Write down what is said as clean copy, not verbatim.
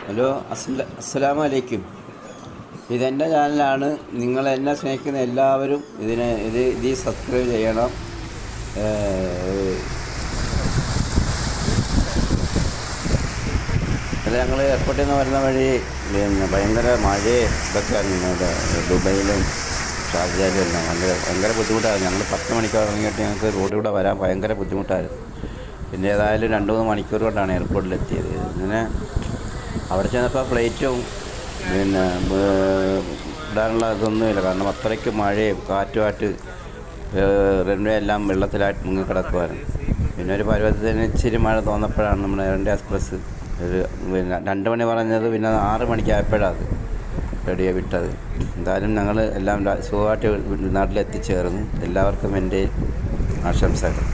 Hello, അസ്സലാമു അലൈക്കും. ഇതെൻ്റെ ചാനലാണ്. നിങ്ങൾ എന്നെ സ്നേഹിക്കുന്ന എല്ലാവരും ഇതിൽ സബ്സ്ക്രൈബ് ചെയ്യണം. അത് ഞങ്ങൾ എയർപോർട്ടിൽ നിന്ന് വരുന്ന വഴി ഭയങ്കര മഴയും ഇതൊക്കെയാണ്. ഇവിടെ ദുബൈയിലും ഷാർജയിലും എല്ലാം ഭയങ്കര ബുദ്ധിമുട്ടായിരുന്നു. ഞങ്ങൾ 10 മണിക്ക് ഇറങ്ങിയിട്ട് ഞങ്ങൾക്ക് റോഡിലൂടെ വരാൻ ഭയങ്കര ബുദ്ധിമുട്ടായിരുന്നു. പിന്നെ ഏതായാലും 2-3 മണിക്കൂർ കൊണ്ടാണ് എയർപോർട്ടിലെത്തിയത്. ഇങ്ങനെ അവിടെ ചെന്നപ്പോൾ ഫ്ലൈറ്റും ഇടാനുള്ള ഇതൊന്നുമില്ല. കാരണം അത്രയ്ക്ക് മഴയും കാറ്റുമായിട്ട് റൺവേ എല്ലാം വെള്ളത്തിലായിട്ട് മുങ്ങിക്കിടക്കുമായിരുന്നു. പിന്നെ ഒരു പരുവത്തിന് ഇച്ചിരി മഴ തോന്നപ്പോഴാണ് നമ്മുടെ എയർ ഇന്ത്യ എക്സ്പ്രസ് 2 മണി പറഞ്ഞത്. പിന്നെ 6 മണിക്കായപ്പോഴാണ് അത് റെഡിയായി വിട്ടത്. എന്തായാലും ഞങ്ങൾ എല്ലാം സുഖമായിട്ട് നാട്ടിലെത്തിച്ചേർന്നു. എല്ലാവർക്കും എൻ്റെ ആശംസകൾ.